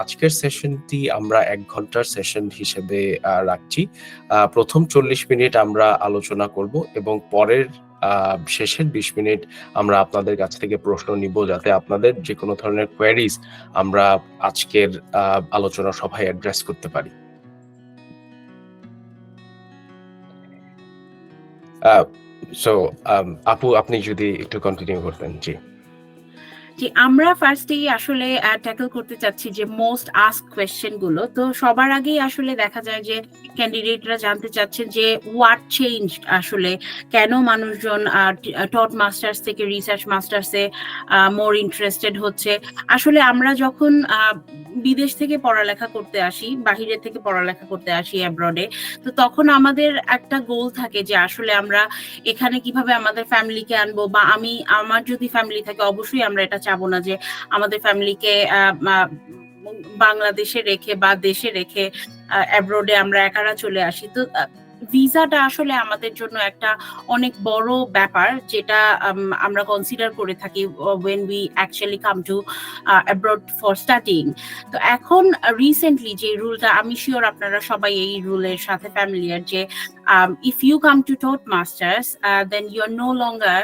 আজকের সেশনটি আমরা ১ ঘন্টার সেশন হিসেবে রাখছি। প্রথম ৪০ মিনিট আমরা আলোচনা করব এবং পরের শেষের ২০ মিনিট আমরা আপনাদের কাছ থেকে প্রশ্ন নিব, যাতে আপনাদের যেকোনো ধরনের কোয়েরিজ আমরা আজকের আলোচনা সভায় অ্যাড্রেস করতে পারি। আপু, আপনি যদি একটু কন্টিনিউ করতেন। জি। আমরা ফার্স্টেই আসলে ট্যাকল করতে চাচ্ছি যে মোস্ট আস্ক কোয়েশ্চেন গুলো। তো সবার আগেই আসলে দেখা যায় যে ক্যান্ডিডেটরা জানতে চাচ্ছেন যে হোয়াট চেঞ্জ, আসলে কেন মানুষজন টট মাস্টার্স থেকে রিসার্চ মাস্টার্সে মোর ইন্টারেস্টেড হচ্ছে। আসলে আমরা যখন বিদেশ থেকে পড়ালেখা করতে আসি, বাহিরে থেকে পড়ালেখা করতে আসি অ্যাব্রডে, তো তখন আমাদের একটা গোল থাকে যে আসলে আমরা এখানে কিভাবে আমাদের ফ্যামিলিকে আনবো, বা আমার যদি ফ্যামিলি থাকে অবশ্যই আমরা এটা চাবো না যে আমাদের ফ্যামিলিকে বাংলাদেশে রেখে বা দেশে রেখে অ্যাব্রোডে আমরা একারা চলে আসি। তো ভিসাটা আসলে আমাদের জন্য একটা অনেক বড় ব্যাপার, যেটা আমরা কনসিডার করে থাকি when we actually come to abroad for studying। তো এখন রিসেন্টলি যে রুলটা, আমি শিওর আপনারা সবাই এই রুলের সাথে ফ্যামিলিয়ার, যে if you come to Toastmasters, then you are no longer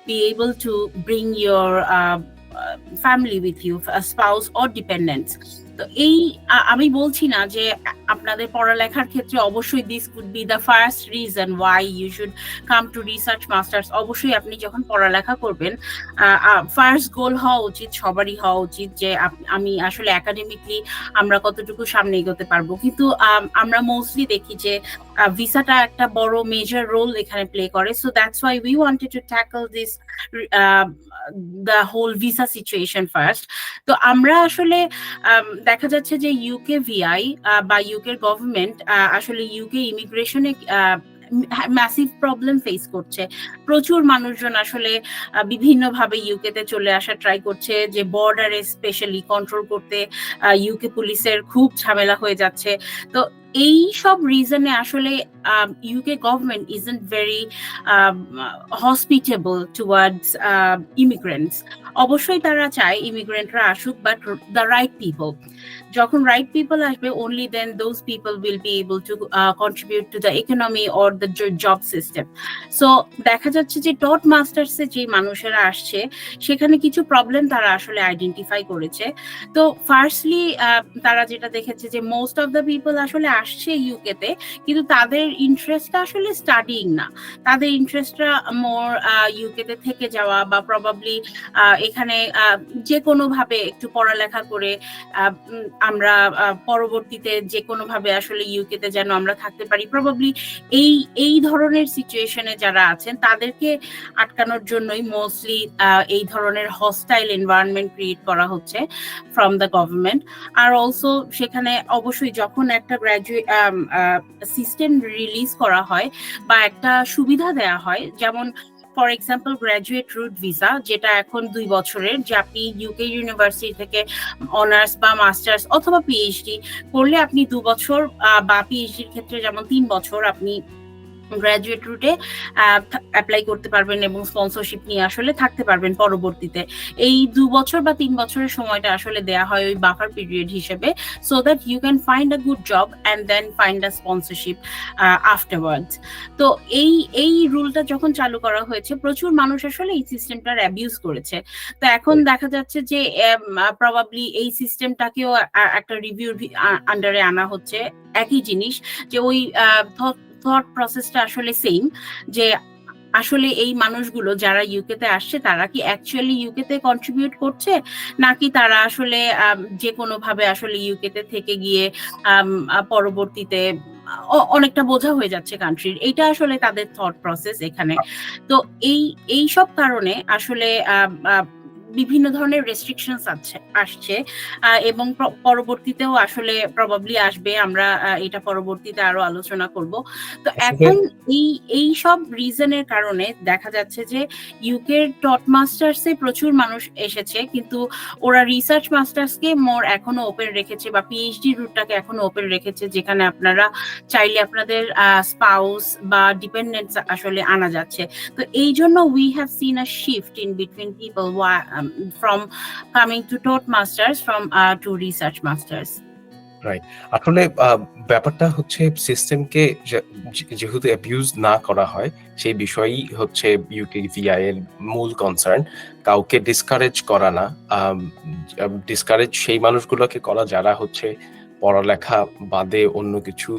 be able to bring your family with you, a spouse or dependents। তো এই আমি বলছি না যে আপনাদের পড়ালেখার ক্ষেত্রে অবশ্যই this could be the first reason why you should come to research masters. অবশ্যই আপনি যখন পড়ালেখা করবেন, ফার্স্ট গোল হওয়া উচিত, সবারই হওয়া উচিত যে আমি আসলে একাডেমিকলি আমরা কতটুকু সামনে এগোতে পারবো। কিন্তু আমরা মোস্টলি দেখি যে ভিসাটা একটা বড় মেজর রোল এখানে প্লে করে। So that's why we wanted to tackle this the whole visa situation first. তো আমরা আসলে দেখা যাচ্ছে যে ইউকে ভিআই বা ইউকে গভর্নমেন্ট আসলে ইউকে ইমিগ্রেশনে ম্যাসিভ প্রবলেম ফেস করছে। প্রচুর মানুষজন আসলে বিভিন্নভাবে ইউকেতে চলে আসা ট্রাই করছে, যে বর্ডারে স্পেশালি কন্ট্রোল করতে ইউকে পুলিশের খুব ঝামেলা হয়ে যাচ্ছে। তো এই সব রিজনে আসলে UK government isn't very hospitable towards immigrants. অবশ্যই তারা চায় ইমিগ্রেন্টরা আসুক, বাট দ্য রাইট পিপল। যখন রাইট পিপল আসবে, only then those people will be able to contribute to the economy or the job system। So দেখা যাচ্ছে যে টট মাস্টার্সে যে মানুষেরা আসছে, সেখানে কিছু প্রবলেম তারা আসলে আইডেন্টিফাই করেছে। তো ফার্স্টলি তারা যেটা দেখেছে যে মোস্ট অফ দ্য পিপল আসলে আসছে ইউকেতে, কিন্তু তাদের ইন্টারেস্টটা আসলে স্টাডিং না। তাদের ইন্টারেস্টটা মোর ইউকেতে থেকে যাওয়া, বা প্রবাবলি এখানে যে কোনো ভাবে একটু পড়ালেখা করে আমরা পরবর্তীতে যে কোনো ভাবে আসলে ইউকেতে যেন আমরা থাকতে পারি। প্রবাবলি এই ধরনের সিচুয়েশনে যারা আছেন, তাদেরকে আটকানোর জন্যই মোস্টলি এই ধরনের হস্টাইল এনভায়রনমেন্ট ক্রিয়েট করা হচ্ছে from the government. Are also সেখানে অবশ্যই যখন একটা গ্র্যাজুয়েট সিস্টেম রিলিজ করা হয় বা একটা সুবিধা দেয়া হয়, যেমন for example graduate route visa, যেটা এখন 2 বছরের, যে আপনি ইউকে ইউনিভার্সিটি থেকে অনার্স বা মাস্টার্স অথবা পিএইচডি করলে আপনি 2 বছর, বা পিএইচডির ক্ষেত্রে যেমন 3 বছর আপনি গ্র্যাজুয়েট রুটে অ্যাপ্লাই করতে পারবেন এবং স্পন্সরশিপ নিয়ে আসলে থাকতে পারবেন পরবর্তীতে। এই 2 বছর বা 3 বছরের সময়টা আসলে দেয়া হয় ওই বাফার পিরিয়ড হিসেবে, so that you can find a good job and then find a sponsorship afterwards. তো এই রুলটা যখন চালু করা হয়েছে, প্রচুর মানুষ আসলে এই সিস্টেমটার অ্যাবিউজ করেছে। তো এখন দেখা যাচ্ছে যে প্রবাবলি এই সিস্টেমটাকেও একটা রিভিউর আন্ডারে আনা হচ্ছে। একই জিনিস, যে ওই থট প্রসেসটা আসলে সেম, যে আসলে এই মানুষগুলো যারা ইউকেতে আসছে, তারা কি অ্যাকচুয়ালি ইউকেতে কন্ট্রিবিউট করছে, নাকি তারা আসলে যে কোনো ভাবে আসলে ইউকেতে থেকে গিয়ে পরবর্তীতে অনেকটা বোঝা হয়ে যাচ্ছে কান্ট্রির। এইটা আসলে তাদের থট প্রসেস এখানে। তো এই সব কারণে আসলে বিভিন্ন ধরনের রেস্ট্রিকশনস আসছে এবং পরবর্তীতেও আসলে প্রবাবলি আসবে। আমরা এটা পরবর্তীতে আরো আলোচনা করব। তো এখন এই সব রিজনের কারণে দেখা যাচ্ছে যে ইউকের টট মাস্টার্সে প্রচুর মানুষ এসেছে, কিন্তু ওরা রিসার্চ মাস্টার্সকে মোর এখনো ওপেন রেখেছে, বা পিএইচডি রুটটাকে এখনো ওপেন রেখেছে, যেখানে আপনারা চাইলে আপনাদের স্পাউস বা ডিপেন্ডেন্টস আসলে আনা যাচ্ছে। তো এই জন্য we have seen a shift in between people from coming to taught masters from to research masters. Right. আসলে ব্যাপারটা হচ্ছে সিস্টেমকে যেহেতু অ্যাবিউজ না করা হয় সেই বিষয়ই হচ্ছে ইউকেভিআই এর মূল কনসার্ন। কাউকে ডিসকারেজ করা না, ডিসকারেজ সেই মানুষগুলোকে করা যারা হচ্ছে পড়ালেখা বাদে অন্য কিছু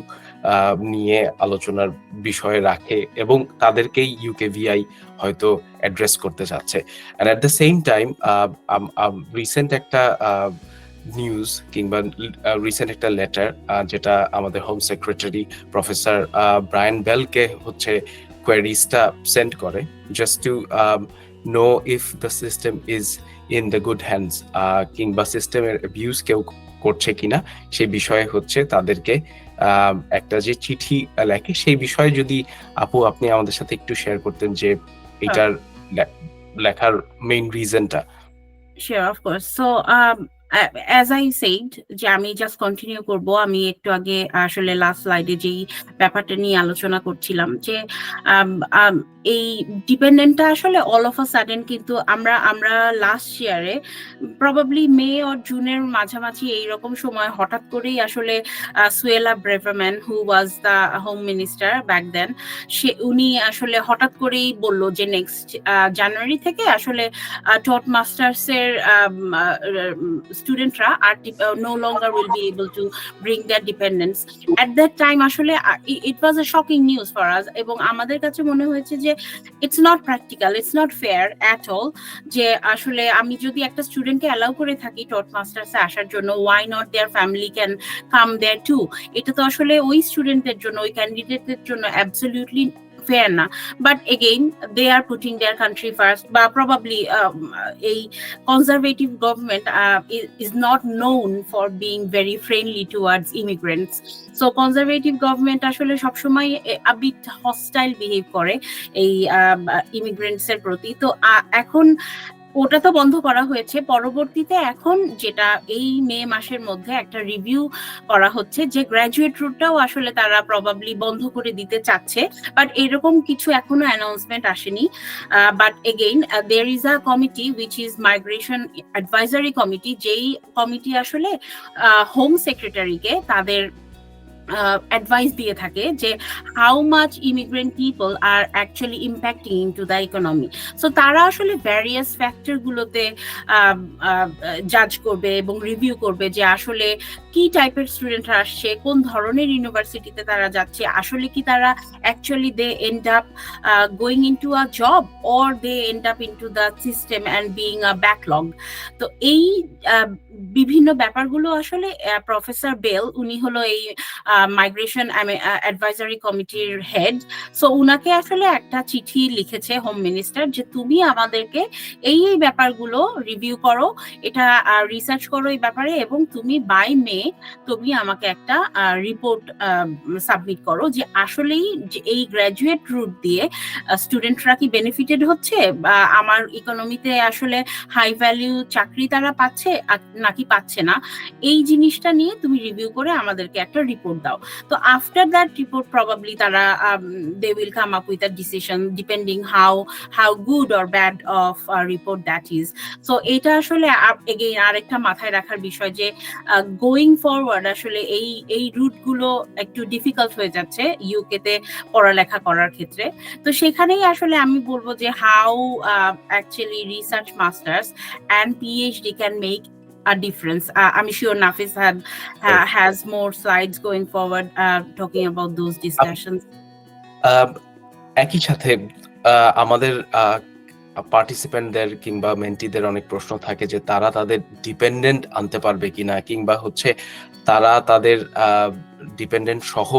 নিয়ে আলোচনার বিষয় রাখে এবং তাদেরকেই ইউকেভিআই হয়তো অ্যাড্রেস করতে চাচ্ছে। And at the same time recent একটা নিউজ কিংবা রিসেন্ট একটা লেটার যেটা আমাদের হোম সেক্রেটারি প্রফেসর ব্রায়ান বেলকে হচ্ছে কোয়েরিজটা সেন্ড করে just to know if the system is in the good hands, কিংবা সিস্টেমের অ্যাবিউজ কেউ করছে কিনা সেই বিষয়ে হচ্ছে তাদেরকে একটা যে চিঠি লেখে সেই বিষয়ে যদি আপু আপনি আমাদের সাথে একটু শেয়ার করতেন যে এটার লেখার main রিজনটা। Sure, of course. So, as I said, যে আমি জাস্ট কন্টিনিউ করব, আমি একটু আগে আসলে লাস্ট স্লাইডে যেই ব্যাপারটা নিয়ে আলোচনা করছিলাম যে এই ডিপেন্ডেন্টটা আসলে অল অফ আ সাডেন কিন্তু আমরা লাস্ট ইয়ারে প্রবাবলি মে অর জুনের মাঝামাঝি এইরকম সময় হঠাৎ করেই আসলে Suella Braverman who was the home minister back then, উনি আসলে হঠাৎ করেই বললো যে নেক্সট জানুয়ারি থেকে আসলে টট মাস্টার্স এর স্টুডেন্টরা আর no longer will be able to bring their dependents. At that time আসলে it was a shocking news for us এবং আমাদের কাছে মনে হয়েছে যে it's not practical, it's not fair at all যে আসলে আমি যদি একটা স্টুডেন্টকে অ্যালাউ করে থাকি টট মাস্টার্সে আসার জন্য, why not their family can come there too? এটা তো আসলে ওই স্টুডেন্টদের জন্য, ওই ক্যান্ডিডেটদের জন্য absolutely fair না, but again they are putting their country first, but probably a conservative government is not known for being very friendly towards immigrants. So conservative government আসলে সবসময় a bit hostile behave করে এই immigrants এর প্রতি। তো এখন ওটা তো বন্ধ করা হয়েছে, পরবর্তীতে এখন যেটা এই মে মাসের মধ্যে একটা রিভিউ করা হচ্ছে যে গ্র্যাজুয়েট রুটটাও আসলে তারা প্রবাবলি বন্ধ করে দিতে চাচ্ছে, বাট এরকম কিছু এখনো অ্যানাউন্সমেন্ট আসেনি। But again there is a committee which is migration advisory committee, যেই কমিটি আসলে হোম সেক্রেটারিকে তাদের অ্যাডভাইস দিয়ে থাকে যে how much immigrant people are actually impacting into the economy. So তারা আসলে ভ্যারিয়াস ফ্যাক্টর গুলোতে জাজ করবে এবং রিভিউ করবে যে আসলে কি টাইপের স্টুডেন্টরা আসছে, কোন ধরনের ইউনিভার্সিটিতে তারা যাচ্ছে, আসলে কি তারা actually they end up going into a job or they end up into the system and being a backlog. তো এই বিভিন্ন ব্যাপারগুলো আসলে প্রফেসর বেল, উনি হলো এই মাইগ্রেশন অ্যাডভাইজারি কমিটির হেড, সো উনাকে আসলে একটা চিঠি লিখেছে হোম মিনিস্টার যে তুমি আমাদেরকে এই ব্যাপারগুলো রিভিউ করো, এটা রিসার্চ করো এই ব্যাপারে, এবং তুমি বাই মে তুমি আমাকে একটা রিপোর্ট সাবমিট করো যে আসলেই এই গ্র্যাজুয়েট রুট দিয়ে স্টুডেন্টরা কি বেনিফিটেড হচ্ছে, আমার ইকোনমিতে আসলে হাই ভ্যালিউ চাকরি তারা পাচ্ছে নাকি পাচ্ছে না, এই জিনিসটা নিয়ে তুমি রিভিউ করে আমাদেরকে একটা রিপোর্ট দাও। তো আফটার দ্যাট রিপোর্ট প্রবাবলি তারা they will come up with a decision depending how good or bad of report that is. So এটা আসলে এগেইন আরেকটা মাথায় রাখার বিষয় যে গোয়িং ফরওয়ার্ড আসলে এই রুটগুলো একটু ডিফিকাল্ট হয়ে যাচ্ছে ইউকেতে পড়ালেখা করার ক্ষেত্রে। তো সেখানেই আসলে আমি বলবো যে how actually research masters and PhD can make a difference. I'm sure Nafis has more slides going forward talking about those discussions. একই সাথে আমাদের পার্টিসিপেন্টদের কিংবা মেন্টিদের অনেক প্রশ্ন থাকে যে তারা তাদের ডিপেন্ডেন্ট আনতে পারবে কিনা, কিংবা হচ্ছে তারা তাদের ডিপেন্ডেন্ট সহ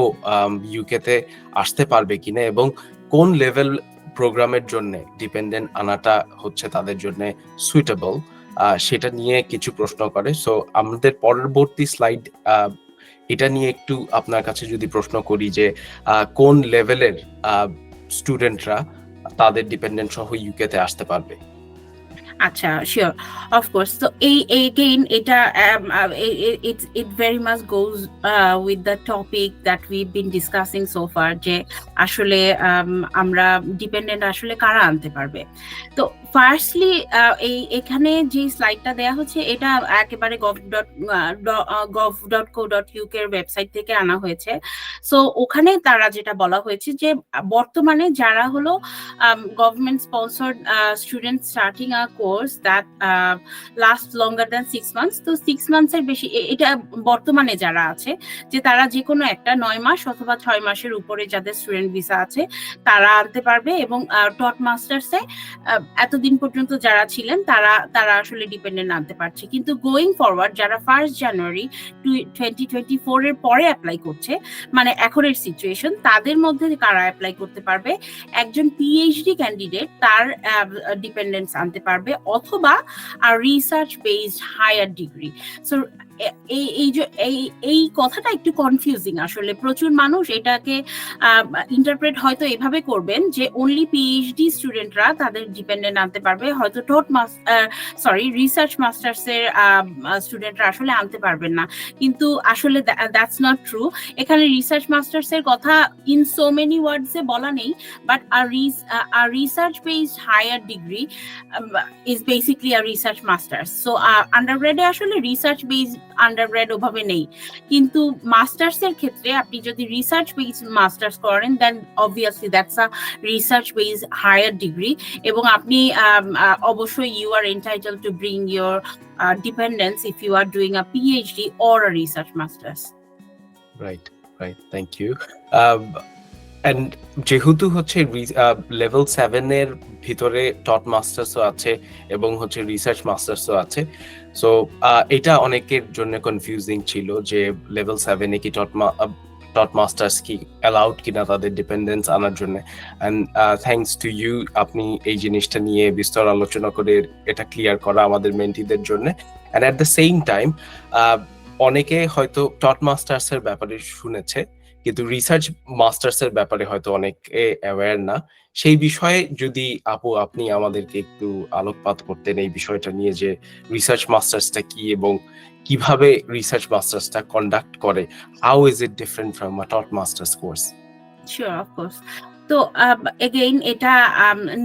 ইউকেতে আসতে পারবে কিনা, এবং কোন লেভেল প্রোগ্রামের জন্য ডিপেন্ডেন্ট আনাটা হচ্ছে তাদের জন্য সুইটেবল, সেটা নিয়ে কিছু প্রশ্ন করে। সো আমাদের পরবর্তী স্লাইড এটা নিয়ে একটু আপনার কাছে যদি প্রশ্ন করি যে কোন লেভেলের স্টুডেন্টরা তাদের ডিপেন্ডেন্ট সহ ইউকেতে আসতে পারবে। আচ্ছা, শিওর, অফকোর্স। তো এগেইন এটা it very much goes with the topic that we've been discussing so far যে আসলে আমরা ডিপেন্ডেন্ট আসলে কারা আনতে পারবে। তো ফার্স্টলি এখানে যে স্লাইডটা দেয়া হচ্ছে এটা একেবারে gov.co.uk এর ওয়েবসাইট থেকে আনা হয়েছে। সো ওখানে তারা যেটা বলা হয়েছে যে বর্তমানে যারা হলো government sponsored student starting a course that last longer than 6 months, তো 6 মান্থসের বেশি এটা বর্তমানে যারা আছে যে তারা যে কোনো একটা 9 মাস অথবা 6 মাসের উপরে যাদের স্টুডেন্ট ভিসা আছে তারা আনতে পারবে, এবং টট মাস্টার্সে এতদিন পর্যন্ত যারা ছিলেন তারা আসলে ডিপেন্ডেন্ট আনতে পারছে। কিন্তু গোয়িং ফরওয়ার্ড যারা 1 জানুয়ারি 2024 এর পরে অ্যাপ্লাই করছে, মানে এখনের সিচুয়েশন, তাদের মধ্যে কারা অ্যাপ্লাই করতে পারবে? একজন পিএইচডি ক্যান্ডিডেট তার ডিপেন্ডেন্স আনতে পারবে, অথবা আর research based higher degree. So এই কথাটা একটু কনফিউজিং আসলে। প্রচুর মানুষ এটাকে ইন্টারপ্রেট হয়তো এভাবে করবেন যে অনলি পিএইচডি স্টুডেন্টরা তাদের ডিপেন্ডেন্ট আনতে পারবে, হয়তো রিসার্চ মাস্টার্স এর স্টুডেন্টরা আসলে আনতে পারবেন না। কিন্তু আসলে দ্যাটস নট ট্রু। এখানে রিসার্চ মাস্টার্স এর কথা ইন সো মেনি ওয়ার্ডস এ বলা নেই, বাট আর research based higher degree is basically a research masters. So আন্ডারগ্রেডে আসলে রিসার্চ বেসড আন্ডারগ্রেড ওভাবে নেই, কিন্তু মাস্টার্স এর ক্ষেত্রে আপনি যদি রিসার্চ বেসড মাস্টার্স করেন then obviously that's a research based higher degree, এবং আপনি অবশ্যই you are entitled to bring your dependents if you are doing a PhD or a research masters. Right, thank you. And যেহেতু হচ্ছে level 7 এর ভিতরে টট মাস্টার্সও আছে এবং হচ্ছে রিসার্চ মাস্টার্সও আছে, সো এটা অনেকের জন্য কনফিউজিং ছিল যে লেভেল 7 এ কি টট মাস্টার্স কি অ্যালাউড কিনা তাদের ডিপেন্ডেন্স আনার জন্য। অ্যান্ড থ্যাঙ্কস টু ইউ, আপনি এই জিনিসটা নিয়ে বিস্তর আলোচনা করে এটা ক্লিয়ার করা আমাদের মেন্টিদের জন্য। And at the same time অনেকে হয়তো টট মাস্টার্স এর ব্যাপারে শুনেছে কিন্তু রিসার্চ মাস্টার্স এর ব্যাপারে হয়তো অনেকে অ্যাওয়্যার না। সেই বিষয়ে যদি আপনি আমাদেরকে একটু আলোকপাত করতেন এই বিষয়টা নিয়ে, যে রিসার্চ মাস্টার্সটা কি এবং কিভাবে রিসার্চ মাস্টার্সটা কন্ডাক্ট করে, how is it different from a taught masters course? Sure, of course. তো এগেইন এটা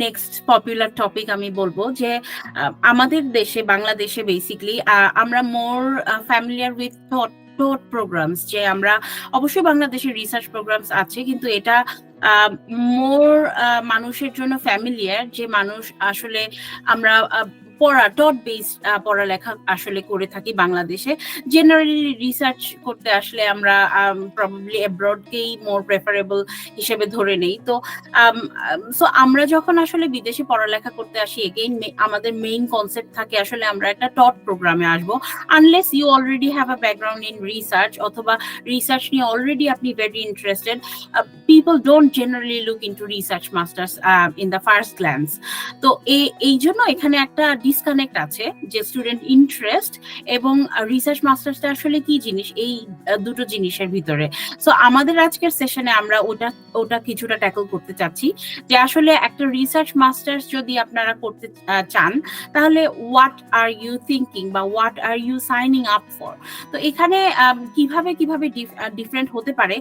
নেক্সট পপুলার টপিক আমি বলবো যে আমাদের দেশে বাংলাদেশে বেসিক্যালি আমরা মোর ফ্যামিলিয়ার উইথ টট প্রোগ্রামস, যে আমরা অবশ্যই বাংলাদেশে রিসার্চ প্রোগ্রামস আছে কিন্তু এটা মোর মানুষের জন্য ফ্যামিলিয়ার, যে মানুষ আসলে আমরা টট বেসড পড়ালেখা আসলে করে থাকি বাংলাদেশে। জেনারেলি রিসার্চ করতে আসলে আমরা প্রবাবলি অ্যাব্রডকেই মোর প্রেফারেবল হিসেবে ধরে নেই। তো সো আমরা যখন আসলে বিদেশে পড়ালেখা করতে আসি, এগেইন আমাদের মেইন কনসেপ্ট থাকে আসলে আমরা একটা টট প্রোগ্রামে আসবো, unless you already have a background in research, অথবা রিসার্চ নিয়ে অলরেডি আপনি very interested. People don't generally look into research masters in the first glance. তো এই জন্য এখানে একটা ডিসকানেক্ট আছে যে স্টুডেন্ট ইন্টারেস্ট এবং রিসার্চ মাস্টার্সটা আসলে কি জিনিস, এই দুটো জিনিসের ভিতরে। সো আমাদের আজকের সেশনে আমরা ওটা কিছুটা ট্যাকল করতে চাচ্ছি, যে আসলে একটা রিসার্চ মাস্টার্স যদি আপনারা করতে চান তাহলে হোয়াট আর ইউ থিঙ্কিং বা what are you signing up for. তো এখানে কিভাবে ডিফারেন্ট হতে পারে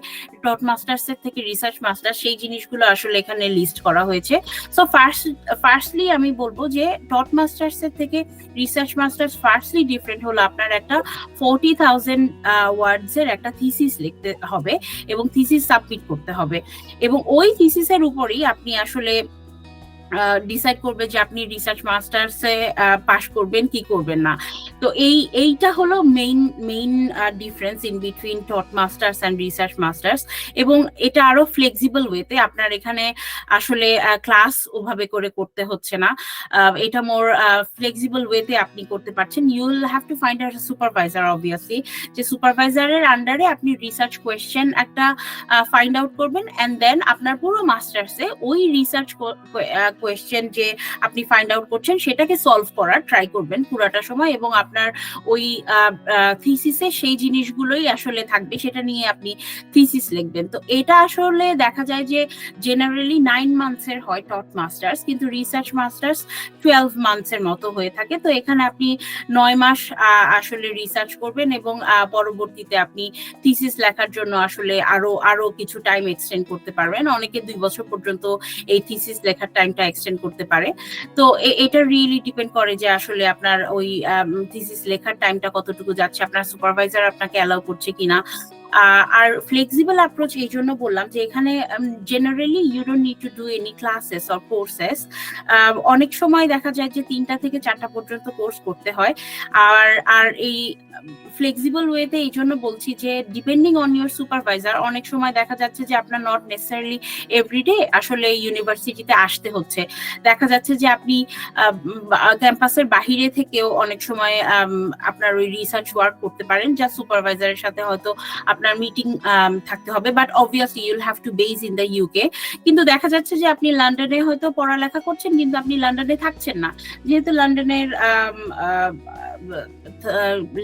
টট মাস্টার্সের থেকে রিসার্চ মাস্টার্স, সেই জিনিসগুলো আসলে এখানে লিস্ট করা হয়েছে। সো ফার্স্টলি আমি বলবো যে টট মাস্টার্স থেকে রিসার্চ মাস্টার্স ফার্স্টলি ডিফারেন্ট হলো আপনার একটা 40,000 ওয়ার্ডস এর একটা থিসিস লিখতে হবে এবং থিসিস সাবমিট করতে হবে, এবং ওই থিসিসের উপরেই আপনি আসলে ডিসাইড করবে যে আপনি রিসার্চ মাস্টার্সে পাস করবেন কি করবেন না। তো এইটা হলো main difference in between taught masters and research masters, এবং এটা আরো ফ্লেক্সিবল ওয়েতে আপনার এখানে আসলে ক্লাস ওভাবে করে করতে হচ্ছে না, এটা মোর ফ্লেক্সিবল ওয়েতে আপনি করতে পারছেন। You will have to find a supervisor obviously, যে সুপারভাইজারের আন্ডারে আপনি রিসার্চ কোয়েশ্চেন একটা ফাইন্ড আউট করবেন, অ্যান্ড দেন আপনার পুরো মাস্টার্সে ওই রিসার্চ কোয়েশ্চেন যে আপনি ফাইন্ড আউট করছেন সেটাকে সলভ করার ট্রাই করবেন পুরাটা সময়, এবং আপনার ওই থিসিসে সেই জিনিসগুলোই আসলে থাকবে, সেটা নিয়ে আপনি থিসিস লিখবেন। তো এটা আসলে দেখা যায় যে জেনারেলি 9 মান্থসের হয় টট মাস্টার্স, কিন্তু রিসার্চ মাস্টার্স 12 মান্থসের মতো হয়ে থাকে। তো এখানে আপনি 9 মাস আসলে রিসার্চ করবেন এবং পরবর্তীতে আপনি থিসিস লেখার জন্য আসলে আরো কিছু টাইম এক্সটেন্ড করতে পারবেন। অনেকে 2 বছর পর্যন্ত এই থিসিস লেখার টাইমটা এক্সটেন্ড করতে পারে। তো এটা রিয়েলি ডিপেন্ড করে যে আসলে আপনার ওই থিসিস লেখার টাইমটা কতটুকু যাচ্ছে, আপনার সুপারভাইজার আপনাকে অ্যালাউ করছে কিনা। আর ফ্লেক্সিবল অ্যাপ্রোচ এই জন্য বললাম যে এখানে generally you don't need to do any classes or courses. অনেক সময় দেখা যায় যে 3টা থেকে 4টা পর্যন্ত কোর্স করতে হয়। আর এই ফ্লেক্সিবল ওয়েতে এই জন্য বলছি যে ডিপেন্ডিং অন ইউর সুপারভাইজার, অনেক সময় দেখা যাচ্ছে যে আপনার নট নেসেসারিলি এভরিডে আসলে ইউনিভার্সিটিতে আসতে হচ্ছে। দেখা যাচ্ছে যে আপনি ক্যাম্পাসের বাহিরে থেকেও অনেক সময় আপনার ওই রিসার্চ ওয়ার্ক করতে পারেন, যা সুপারভাইজারের সাথে হয়তো আপনার মিটিং থাকতে হবে, but obviously Yule have two base in the UK. কিন্তু দেখা যাচ্ছে যে আপনি লন্ডনে হয়তো পড়ালেখা করছেন, কিন্তু আপনি লন্ডনে থাকছেন না, যেহেতু লন্ডনের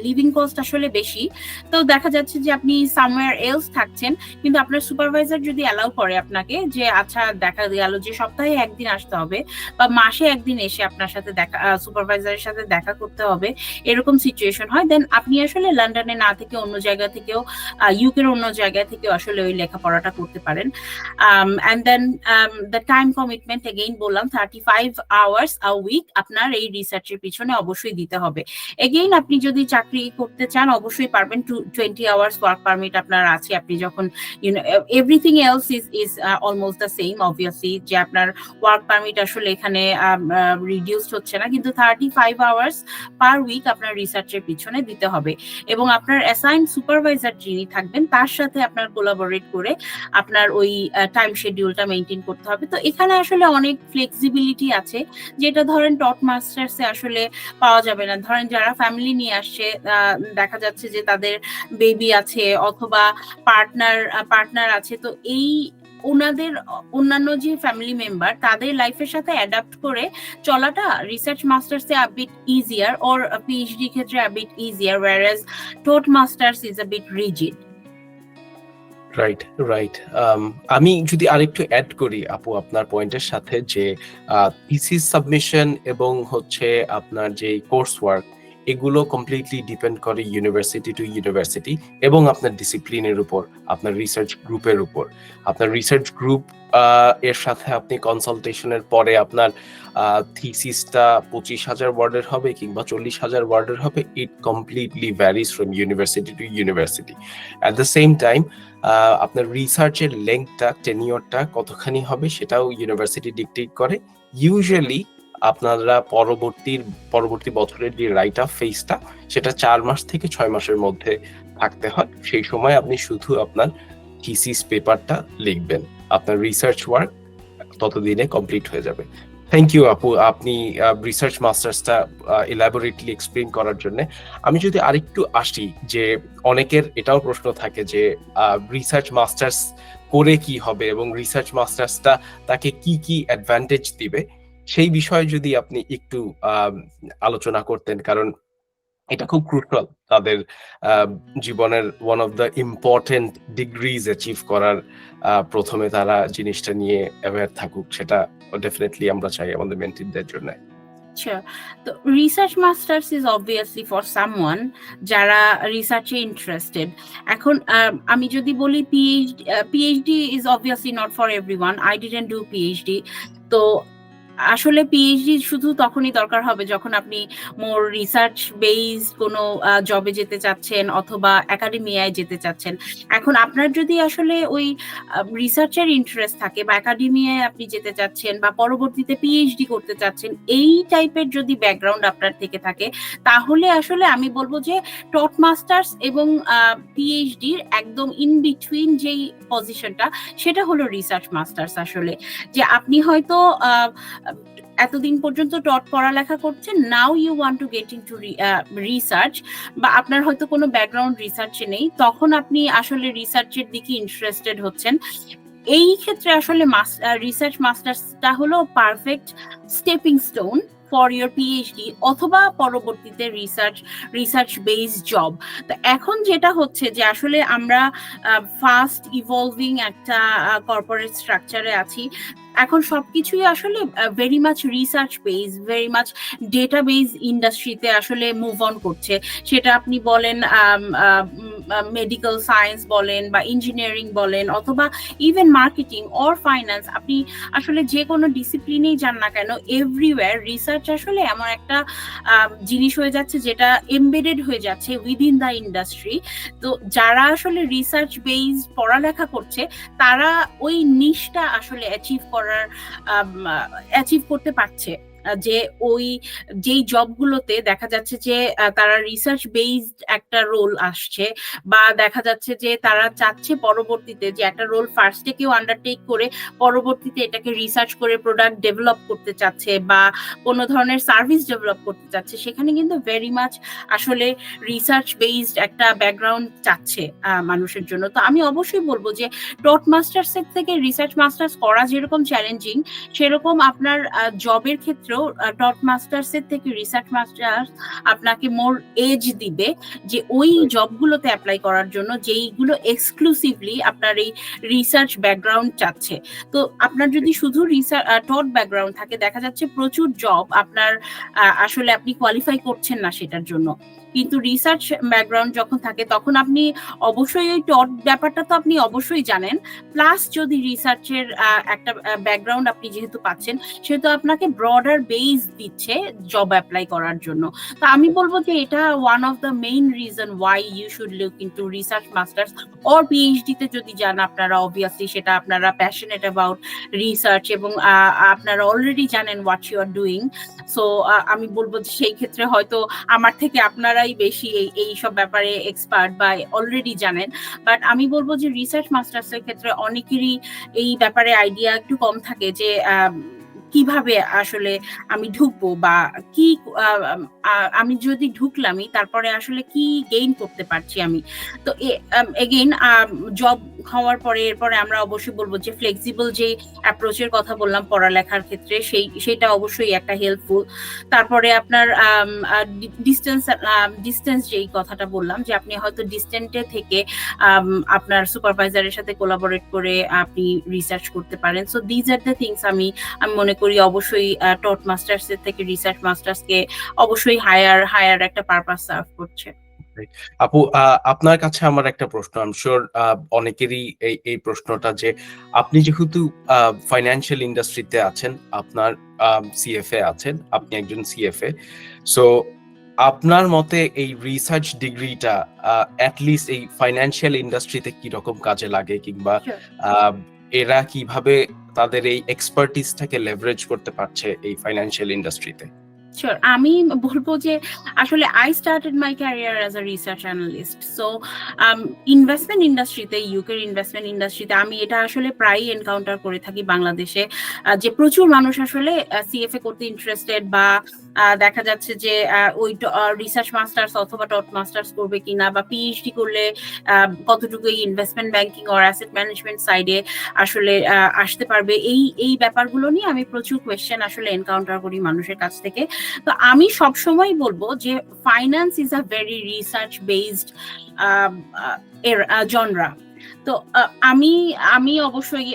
লিভিং কস্ট আসলে বেশি। তো দেখা যাচ্ছে যে আপনি সামওয়্যার এলস থাকছেন, কিন্তু আপনার সুপারভাইজার যদি অ্যালাউ করে আপনাকে যে আচ্ছা দেখা গেল যে সপ্তাহে একদিন আসতে হবে বা মাসে একদিন এসে আপনার সাথে দেখা সুপারভাইজারের সাথে দেখা করতে হবে, এরকম সিচুয়েশন হয়, দেন আপনি আসলে লন্ডনে না থেকে অন্য জায়গা থেকেও ইউকের অন্য জায়গা থেকেও আসলে ওই লেখাপড়াটা করতে পারেন। And then the time commitment again বললাম 35 আওয়ার্স আ উইক আপনার এই রিসার্চের পিছনে অবশ্যই দিতে হবে। এগেইন আপনি যদি চাকরি করতে চান অবশ্যই পারবেন। 20 আওয়ার্স ওয়ার্ক পারমিট আপনার আছে। আপনি যখন everything else is almost the same obviously, যে আপনার ওয়ার্ক পারমিট আসলে এখানে রিডিউসড হচ্ছে না, কিন্তু 35 আওয়ার্স পার উইক আপনার রিসার্চের পিছনে দিতে হবে। এবং আপনার অ্যাসাইন সুপারভাইজার যিনি থাকবেন তার সাথে আপনার কোলাবোরেট করে আপনার ওই টাইম শিডিউলটা মেনটেন করতে হবে। তো এখানে আসলে অনেক ফ্লেক্সিবিলিটি আছে, যেটা ধরেন টট মাস্টার্সে আসলে পাওয়া যাবে না। ধরেন যারা ফ্যামিলি নিয়ে আসছে, দেখা যাচ্ছে যে তাদের বেবি আছে অথবা পার্টনার আছে, তো এই ওনাদের অন্যান্য যে ফ্যামিলি মেম্বার তাদের লাইফের সাথে অ্যাডাপ্ট করে চলাটা রিসার্চ মাস্টার্সে a bit easier or PhD ক্ষেত্রে a bit easier, whereas taught masters is a bit rigid. Right. আমি যদি আরেকটু অ্যাড করি আপু আপনার পয়েন্টের সাথে, যে থিসিস সাবমিশন এবং হচ্ছে আপনার যে কোর্স ওয়ার্ক, এগুলো কমপ্লিটলি ডিপেন্ড করে ইউনিভার্সিটি টু ইউনিভার্সিটি এবং আপনার ডিসিপ্লিনের উপর, আপনার রিসার্চ গ্রুপের উপর। আপনার রিসার্চ গ্রুপ এর সাথে আপনি কনসালটেশনের পরে আপনার থিসিসটা 25,000 ওয়ার্ডের হবে কিংবা 40,000 ওয়ার্ডের হবে, it completely varies from university to university. At the same time আপনার রিসার্চের লেংথটা, টেনিয়রটা কতখানি হবে সেটাও ইউনিভার্সিটি ডিকটেট করে। ইউজুয়ালি আপনারা পরবর্তী বছরের যে রাইট আপ ফেজটা, সেটা 4 মাস থেকে 6 মাসের মধ্যে থাকতে হয়। সেই সময় আপনি শুধু আপনার থিসিস পেপারটা লিখবেন, আপনার রিসার্চ ওয়ার্ক ততদিনে কমপ্লিট হয়ে যাবে। থ্যাংক ইউ আপু, আপনি রিসার্চ মাস্টার্সটা এলাবোরেটলি এক্সপ্লেইন করার জন্য। আমি যদি আরেকটু আসি, যে অনেকের এটাও প্রশ্ন থাকে যে রিসার্চ মাস্টার্স করে কি হবে এবং রিসার্চ মাস্টার্সটা তাকে কি কি অ্যাডভান্টেজ দিবে, সেই বিষয়ে যদি আপনি একটু আলোচনা করতেন, কারণ এটা খুব ক্রুশাল তাদের জীবনের one of the important degrees achieve করার। প্রথমে তারা জিনিসটা নিয়ে অ্যাওয়্যার থাকুক, সেটা ডেফিনেটলি আমরা চাই আমাদের মেন্টিদের জন্য। আচ্ছা, তো research masters is obviously for someone যারা রিসার্চে ইন্টারেস্টেড। এখন আমি যদি বলি PhD is obviously not for everyone. I didn't do PhD. তো আসলে পিএইচডি শুধু তখনই দরকার হবে যখন আপনি মোর রিসার্চ বেসড কোনো জবে যেতে চাচ্ছেন অথবা একাডেমিয়ায় যেতে চাচ্ছেন। এখন আপনার যদি আসলে ওই রিসার্চের ইন্টারেস্ট থাকে বা একাডেমিয়ায় আপনি যেতে চাচ্ছেন বা পরবর্তীতে পিএইচডি করতে চাচ্ছেন, এই টাইপের যদি ব্যাকগ্রাউন্ড আপনার থেকে থাকে, তাহলে আসলে আমি বলবো যে টট মাস্টার্স এবং পিএইচডির একদম ইন বিটুইন যেই পজিশনটা, সেটা হলো রিসার্চ মাস্টার্স। আসলে যে আপনি হয়তো এতদিন পর্যন্ত টট পড়ালেখা করছেন, now you want to get into research, বা আপনার হয়তো কোনো ব্যাকগ্রাউন্ড রিসার্চে নেই, তখন আপনি আসলে রিসার্চের দিকে ইন্টারেস্টেড হচ্ছেন। এই ক্ষেত্রে আসলে রিসার্চ মাস্টার্সটা হলো perfect stepping stone for your PhD অথবা পরবর্তীতে রিসার্চ বেসড জব। তো এখন যেটা হচ্ছে যে আসলে আমরা ফাস্ট ইভলভিং একটা কর্পোরেট স্ট্রাকচারে আছি। এখন সবকিছুই আসলে very much research base, very much data base ইন্ডাস্ট্রিতে আসলে মুভ অন করছে। সেটা আপনি বলেন মেডিকেল সায়েন্স বলেন বা ইঞ্জিনিয়ারিং বলেন অথবা ইভেন মার্কেটিং অর ফাইন্যান্স, আপনি আসলে যে কোনো ডিসিপ্লিনেই যান না কেন, এভরিওয়্যার রিসার্চ আসলে এমন একটা জিনিস হয়ে যাচ্ছে যেটা এমবেডেড হয়ে যাচ্ছে উইদিন দ্য ইন্ডাস্ট্রি। তো যারা আসলে রিসার্চ বেসড পড়ালেখা করছে তারা ওই নিশটা আসলে অ্যাচিভ করতে পারছে, যে ওই যেই জবগুলোতে দেখা যাচ্ছে যে তারা রিসার্চ বেসড একটা রোল আসছে, বা দেখা যাচ্ছে যে তারা চাচ্ছে পরবর্তীতে যে একটা রোল ফার্স্টে কেউ আন্ডারটেক করে পরবর্তীতে এটাকে রিসার্চ করে প্রোডাক্ট ডেভেলপ করতে চাচ্ছে বা কোনো ধরনের সার্ভিস ডেভেলপ করতে চাচ্ছে, সেখানে কিন্তু ভেরি মাচ আসলে রিসার্চ বেসড একটা ব্যাকগ্রাউন্ড চাচ্ছে মানুষের জন্য। তো আমি অবশ্যই বলবো যে টট মাস্টার্সের থেকে রিসার্চ মাস্টার্স করা যেরকম চ্যালেঞ্জিং, সেরকম আপনার জবের ক্ষেত্রে টট মাস্টার্সের থেকে রিসার্চ মাস্টার্স আপনাকে মোর এজ দিবে যে ওই জবগুলোতে অ্যাপ্লাই করার জন্য যেইগুলো এক্সক্লুসিভলি আপনার এই রিসার্চ ব্যাকগ্রাউন্ড চাচ্ছে। তো আপনার যদি শুধু টট ব্যাকগ্রাউন্ড থাকে, দেখা যাচ্ছে প্রচুর জব আপনার আসলে আপনি কোয়ালিফাই করছেন না সেটার জন্য। কিন্তু রিসার্চ ব্যাকগ্রাউন্ড যখন থাকে তখন আপনি অবশ্যই ওই টট ব্যাপারটা তো আপনি অবশ্যই জানেন, প্লাস যদি রিসার্চের একটা ব্যাকগ্রাউন্ড আপনি যেহেতু পাচ্ছেন, সেহেতু আপনাকে ব্রডার বেস দিচ্ছে জব অ্যাপ্লাই করার জন্য। তো আমি বলবো যে এটা one of the main reason why you should look into research masters or PhD তে যদি যান আপনারা, অবভিয়াসলি সেটা আপনারা প্যাশনেট অ্যাবাউট রিসার্চ এবং আপনারা অলরেডি জানেন what you are doing. So আমি বলবো যে সেই ক্ষেত্রে হয়তো আমার থেকে আপনারাই বেশি এই সব ব্যাপারে এক্সপার্ট বা অলরেডি জানেন। বাট আমি বলবো যে রিসার্চ মাস্টার্সের ক্ষেত্রে অনেকেরই এই ব্যাপারে আইডিয়া একটু কম থাকে যে কিভাবে আসলে আমি ঢুকবো বা কি আমি যদি ঢুকলামই তারপরে আসলে কি গেইন করতে পারছি আমি। তো এগেইন জব হওয়ার পরে এরপরে আমরা অবশ্যই বলবো যে ফ্লেক্সিবল যে অ্যাপ্রোচের কথা বললাম পড়ালেখার ক্ষেত্রে সেইটা অবশ্যই একটা হেল্পফুল। তারপরে আপনার ডিস্টেন্স যেই কথাটা বললাম যে আপনি হয়তো ডিস্টেন্টে থেকে আপনার সুপারভাইজারের সাথে কোলাবোরেট করে আপনি রিসার্চ করতে পারেন। So these are the things আমি মনে করি অবশ্যই টট মাস্টার্স এর থেকে রিসার্চ মাস্টার্স কে অবশ্যই হায়ার একটা পারপাস সার্ভ করছে। আপু, আপনার কাছে আমার একটা প্রশ্ন, আই এম শিওর অনেকেরই এই প্রশ্নটা, যে আপনি যেহেতু ফাইন্যান্সিয়াল ইন্ডাস্ট্রিতে আছেন, আপনার সিএফএ আছেন, আপনি একজন সিএফএ, সো আপনার মতে এই রিসার্চ ডিগ্রিটা অ্যাটলিস্ট এই ফাইন্যান্সিয়াল ইন্ডাস্ট্রিতে কি রকম কাজে লাগে, কিংবা এরা কিভাবে তাদের এই এক্সপার্টিসটাকে লেভারেজ করতে পারছে এই ফাইন্যান্সিয়াল ইন্ডাস্ট্রিতে? Sure. আমি বলবো যে আসলে I started my career as a research analyst. So investment ইন্ডাস্ট্রিতে, ইউকের ইনভেস্টমেন্ট ইন্ডাস্ট্রিতে আমি এটা আসলে প্রায়ই এনকাউন্টার করে থাকি বাংলাদেশে, যে প্রচুর মানুষ আসলে সিএফএ করতে ইন্টারেস্টেড, বা দেখা যাচ্ছে যে ওই রিসার্চ মাস্টার্স অথবা টট মাস্টার্স করবে কিনা, বা পিএইচডি করলে কতটুকু এই investment banking or asset management সাইডে আসলে আসতে পারবে, এই ব্যাপারগুলো নিয়ে আমি প্রচুর কোয়েশ্চেন আসলে এনকাউন্টার করি মানুষের কাছ থেকে। তো আমি সবসময় বলবো যে finance is a very research based genre. তো আমি অবশ্যই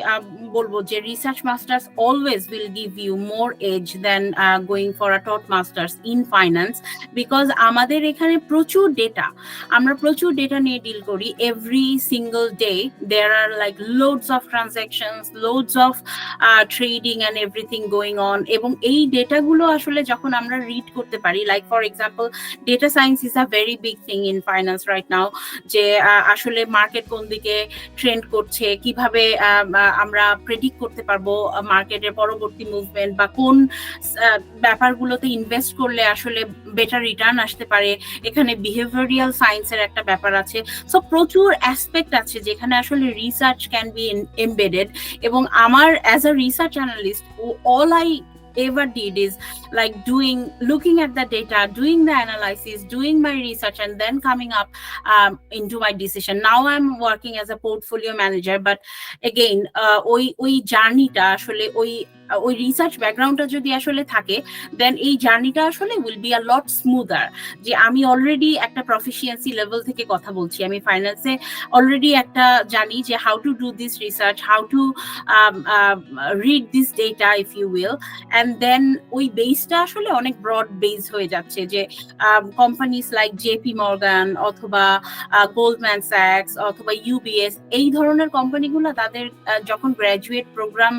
বলবো যে research masters always will give you more edge than going for a taught masters in finance, because আমাদের এখানে আমরা প্রচুর ডেটা নিয়ে ডিল করি every single day. There are like loads of transactions, loads of trading and everything going on, এবং এই ডেটাগুলো আসলে যখন আমরা রিড করতে পারি, like for example data science is a very big thing in finance right now, যে আসলে মার্কেট কোন দিকে ট্রেন্ড করছে, কিভাবে আমরা প্রেডিক্ট করতে পারবো মার্কেটের পরবর্তী মুভমেন্ট, বা কোন ব্যাপারগুলোতে ইনভেস্ট করলে আসলে বেটার রিটার্ন আসতে পারে। এখানে বিহেভিয়ারিয়াল সায়েন্সের একটা ব্যাপার আছে। সো প্রচুর অ্যাসপেক্ট আছে যেখানে আসলে রিসার্চ ক্যান বি এমবেডেড, এবং আমার as a research analyst all I ever did is like looking at the data, doing the analysis, doing my research, and then coming up into my decision. Now I'm working as a portfolio manager, but again ওই জার্নিটা আসলে ওই ওই research ব্যাকগ্রাউন্ডটা যদি আসলে থাকে, দেন এই জার্নিটা আসলে will be a lot smoother. যে আমি অলরেডি একটা প্রফিসিয়েন্সি লেভেল থেকে কথা বলছি, আমি ফাইন্যান্সে অলরেডি একটা জানি যে how to do this research, how to read this data if you will, and then ওই বেসটা আসলে অনেক ব্রড বেস হয়ে যাচ্ছে। যে কোম্পানিজ লাইক জেপি মর্গান অথবা গোল্ডম্যান স্যাক্স অথবা ইউবিএস, এই ধরনের কোম্পানিগুলো তাদের যখন গ্র্যাজুয়েট প্রোগ্রাম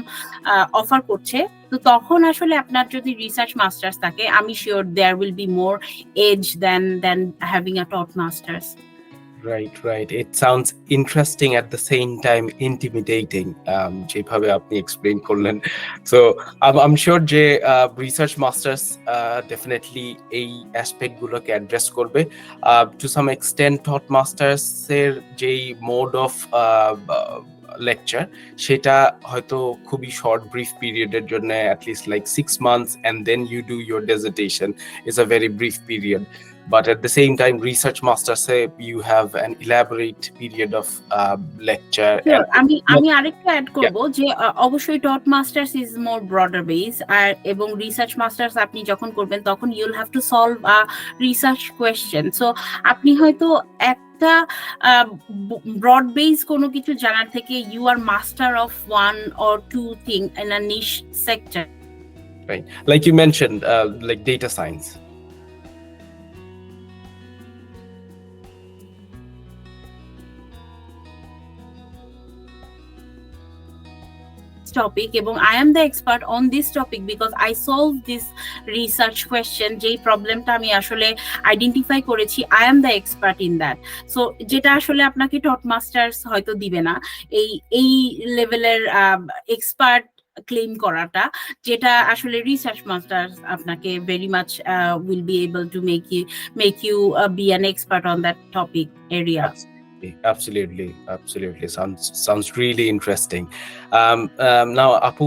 অফার করছে, তো তখন আসলে আপনার যদি রিসার্চ মাস্টার্স থাকে, আমি sure there will be more edge than having a top masters. Right. It sounds interesting at the same time intimidating. যেভাবে আপনি এক্সপ্লেইন করলেন, সো I'm sure যে রিসার্চ মাস্টার্স ডেফিনেটলি এই অ্যাসপেক্ট গুলোকে অ্যাড্রেস করবে। To some extent taught masters এর যেই mode of lecture, সেটা হয়তো খুবই শর্ট ব্রিফ পিরিয়ডের জন্য, at least like 6 months, and then you do your dissertation is a very brief period. But at the same time, research masters say you have an elaborate period of lecture. আমি আরেকটা add করব যে অবশ্যই taught masters is more broader base, আর এবং research masters আপনি যখন করবেন তখন you'll have to solve a research question. So আপনি হয়তো একটা ব্রড বেস কোনো কিছু জানার থেকে you are master of one or two thing in a niche sector. Right, like you mentioned, like data science. topic এবং I am the expert on this topic because I solve this research question, যেই প্রবলেমটা আমি আসলে identify করেছি, I am the expert in that. So যেটা আসলে আপনাকে top masters হয়তো দিবে না, এই লেভেলের এক্সপার্ট ক্লেম করাটা, যেটা আসলে রিসার্চ মাস্টার্স আপনাকে very much will be able to make you be an expert on that topic area. Absolutely. Sounds really interesting. Now, আপু,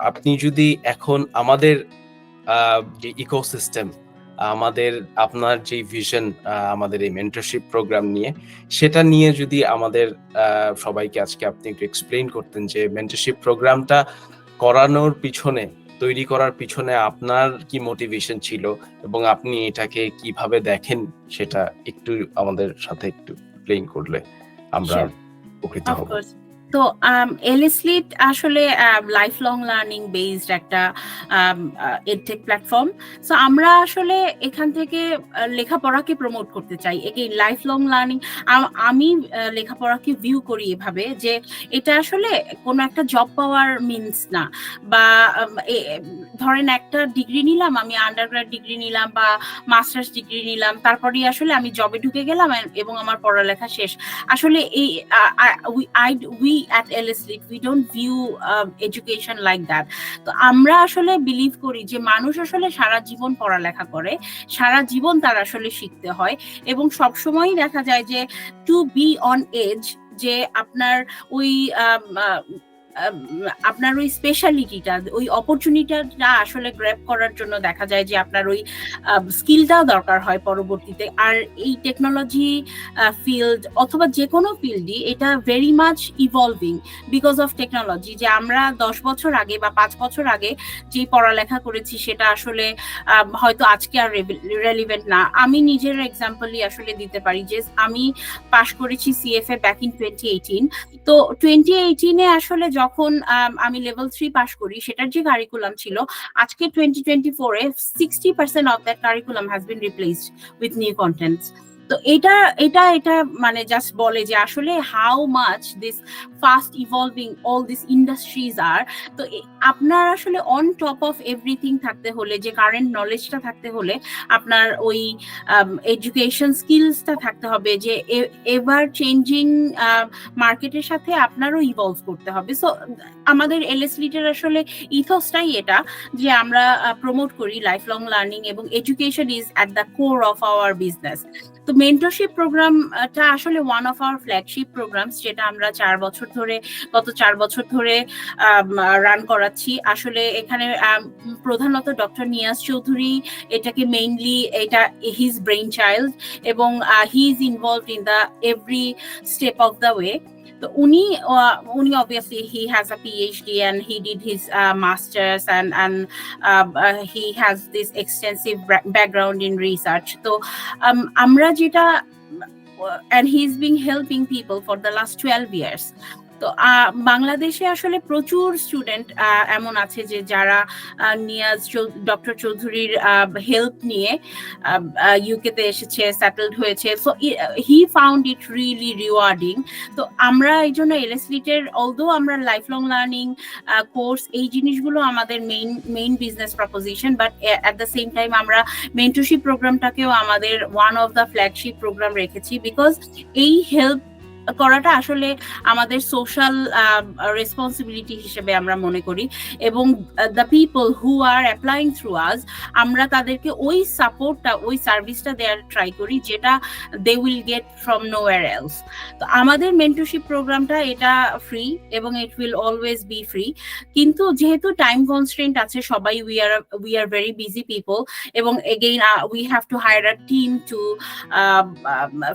আপনি যদি এখন আমাদের যে ইকোসিস্টেম, আপনার যে ভিশন আমাদের এই মেন্টরশিপ প্রোগ্রাম নিয়ে, সেটা নিয়ে যদি আমাদের সবাইকে আজকে আপনি একটু এক্সপ্লেইন করতেন যে মেন্টরশিপ প্রোগ্রামটা তৈরি করার পিছনে আপনার কি মোটিভেশন ছিল এবং আপনি এটাকে কিভাবে দেখেন, সেটা একটু আমাদের সাথে একটু এক্সপ্লেইন করলে আমরা উপকৃত হব। তো এলএসলিট আসলে লাইফ লং লার্নিং বেসড একটা এডটেক প্ল্যাটফর্ম। সো আমরা আসলে এখান থেকে লেখাপড়াকে প্রমোট করতে চাই। এগেইন লাইফ লং লার্নিং, আমি লেখাপড়াকে ভিউ করি এভাবে যে এটা আসলে কোনো একটা জব পাওয়ার মিনস না, বা ধরেন একটা ডিগ্রি নিলাম, আমি আন্ডারগ্রেড ডিগ্রি নিলাম বা মাস্টার্স ডিগ্রি নিলাম, তারপরেই আসলে আমি জবে ঢুকে গেলাম এবং আমার পড়ালেখা শেষ। আসলে এই we at LSLit we don't view education like that. তো আমরা আসলে বিলিভ করি যে মানুষ আসলে সারা জীবন পড়ালেখা করে, সারা জীবন তার আসলে শিখতে হয়, এবং সবসময়ই দেখা যায় যে টু বি অন এজ, যে আপনার ওই স্পেশালিটিটা, ওই অপরচুনিটিটা আসলে গ্র্যাব করার জন্য দেখা যায় যে আপনার ওই স্কিলটাও দরকার হয় পরবর্তীতে। আর এই টেকনোলজি ফিল্ড অথবা যে কোনো ফিল্ডই, এটা very much evolving because of technology. যে আমরা 10 বছর আগে বা 5 বছর আগে যে পড়ালেখা করেছি সেটা আসলে হয়তো আজকে আর রেলিভেন্ট না। আমি নিজের এক্সাম্পলই আসলে দিতে পারি যে আমি পাশ করেছি সিএফএ ব্যাক ইন 2018। তো 2018-এ আসলে যখন আমি লেভেল 3 পাস করি, সেটার যে কারিকুলাম ছিল, আজকে 2024-এ 60% of that curriculum has been replaced with new contents. তো এটা মানে জাস্ট বলে যে আসলে how much this fast evolving all this industries are. তো আপনার আসলে অন টপ অফ এভরিথিং থাকতে হলে, যে কারেন্ট নলেজটা থাকতে হলে, আপনার ওই এডুকেশন স্কিলসটা থাকতে হবে, যে এভার চেঞ্জিং মার্কেটের সাথে আপনারও ইভলভ করতে হবে। সো আমাদের এলএসলিটের আসলে ইথসটাই এটা, যে আমরা প্রমোট করি লাইফ লং লার্নিং, এবং education is at the core of our business. তো মেন্টরশিপ প্রোগ্রামটা আসলে one of our flagship programs, যেটা আমরা গত 4 বছর ধরে রান করাচ্ছি। আসলে এখানে প্রধানত ডক্টর নিয়াজ চৌধুরী এটাকে মেইনলি, এটা হিজ ব্রেইন চাইল্ড, এবং he is involved in the every step of the way. তো উনি obviously he has a PhD and he did his masters and he has this extensive background in research. তো আমরা যেটা and he's been helping people for the last 12 years. তো বাংলাদেশে আসলে প্রচুর student এমন আছে যে যারা নিয়াজ ডক্টর চৌধুরীর হেল্প নিয়ে ইউকেতে এসেছে, সেটেলড হয়েছে। So he found it really rewarding. তো আমরা এই জন্য এলএসলিটের অলদো আমরা লাইফ লং লার্নিং কোর্স এই জিনিসগুলো আমাদের main business proposition, but at the same time আমরা মেন্টরশিপ প্রোগ্রামটাকেও আমাদের one of the flagship program রেখেছি, বিকজ এই হেল্প করাটা আসলে আমাদের সোশ্যাল রেসপন্সিবিলিটি হিসেবে আমরা মনে করি। এবং the people who are applying through us, আমরা তাদেরকে ওই সাপোর্টটা, ওই সার্ভিসটা দেওয়ার ট্রাই করি যেটা they will get from nowhere else. তো আমাদের মেন্টরশিপ প্রোগ্রামটা এটা ফ্রি এবং it will always be free. কিন্তু যেহেতু টাইম কনস্ট্রেন্ট আছে, সবাই we are very busy people, এবং again we have to hire a team to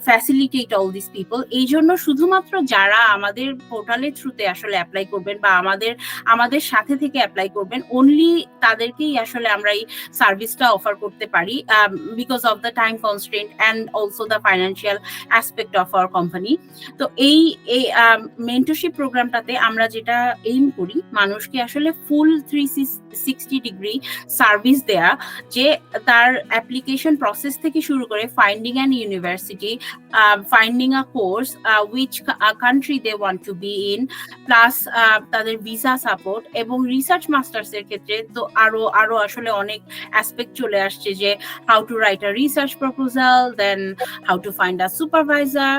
facilitate all this people. এই জন্য শুধুমাত্র যারা আমাদের পোর্টালের থ্রুতে আসলে অ্যাপ্লাই করবেন বা আমাদের সাথে থেকে অ্যাপ্লাই করবেন, অনলি তাদেরকেই আসলে আমরা এই সার্ভিসটা অফার করতে পারি, because of the time constraint and also the financial aspect of our company. তো এই মেন্টরশিপ প্রোগ্রামটাতে আমরা যেটা এইম করি, মানুষকে আসলে ফুল 360 ডিগ্রি সার্ভিস দেয়া, যে তার অ্যাপ্লিকেশন প্রসেস থেকে শুরু করে finding an university, finding a course, which country they want to be in, plus তাদের ভিসা সাপোর্ট, এবং রিসার্চ মাস্টার্স এর ক্ষেত্রে তো আরো আসলে অনেক অ্যাসপেক্ট চলে আসছে, যে how to write a research proposal, then how to find a supervisor,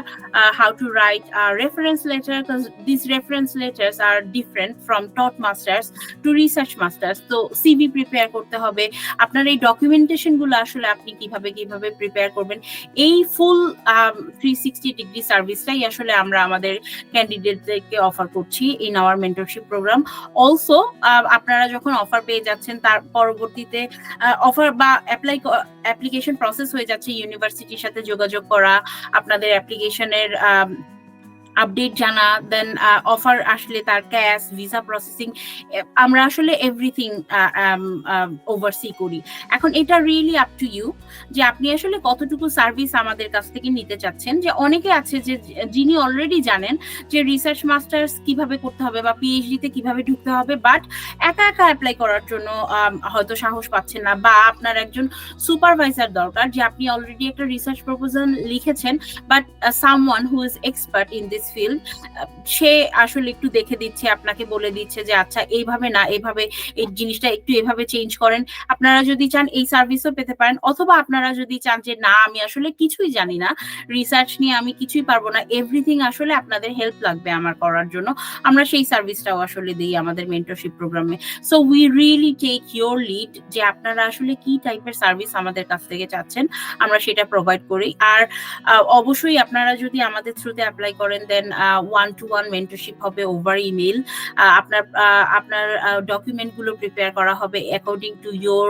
how to write a reference letter, because these reference letters are different from taught masters to research masters. তো CV prepare করতে হবে, আপনার এই documentation গুলো আসলে আপনি কিভাবে prepare করবেন, এই ফুল 360 ডিগ্রি সার্ভিসটাই আসলে আমরা আমাদের ক্যান্ডিডেটদেরকে অফার করছি in our mentorship program. Also আপনারা যখন অফার পেয়ে যাচ্ছেন, তার পরবর্তীতে অফার বা অ্যাপ্লিকেশন প্রসেস হয়ে যাচ্ছে, ইউনিভার্সিটির সাথে যোগাযোগ করা, আপনাদের অ্যাপ্লিকেশনের আপডেট জানা, দেন অফার আসলে তার ক্যাশ, ভিসা প্রসেসিং, আমরা আসলে এভরিথিং ওভারসি করি। এখন এটা রিয়েলি আপ টু ইউ যে আপনি আসলে কতটুকু সার্ভিস আমাদের কাছ থেকে নিতে চাচ্ছেন। যে অনেকে আছে যে যিনি অলরেডি জানেন যে রিসার্চ মাস্টার্স কিভাবে করতে হবে বা পিএইচডি তে কিভাবে ঢুকতে হবে, বাট একা অ্যাপ্লাই করার জন্য হয়তো সাহস পাচ্ছেন না, বা আপনার একজন সুপারভাইজার দরকার, যে আপনি অলরেডি একটা রিসার্চ প্রপোজাল লিখেছেন, but someone who is expert in this field, সে আসলে একটু দেখে দিচ্ছে, আপনাকে বলে দিচ্ছে যে আচ্ছা এইভাবে না, এইভাবে এই জিনিসটা একটু এভাবে চেঞ্জ করেন। আপনারা যদি চান এই সার্ভিসও পেতে পারেন, অথবা আপনারা যদি চান যে না আমি আসলে কিছুই জানি না, রিসার্চ নিয়ে আমি কিছুই পারবো না, এভরিথিং আসলে আপনাদের হেল্প লাগবে আমার করার জন্য, আমরা সেই সার্ভিসটাও আসলে দিই আমাদের মেন্টরশিপ প্রোগ্রামে। So we really take your lead, যে আপনারা আসলে কি টাইপের সার্ভিস আমাদের কাছ থেকে চাচ্ছেন, আমরা সেটা প্রোভাইড করি। আর অবশ্যই আপনারা যদি আমাদের থ্রুতে অ্যাপ্লাই করেন, দেন ওয়ান-টু-ওয়ান মেন্টরশিপ হবে ওভার ইমেল। আপনার ডকুমেন্ট গুলো প্রিপেয়ার করা হবে according to your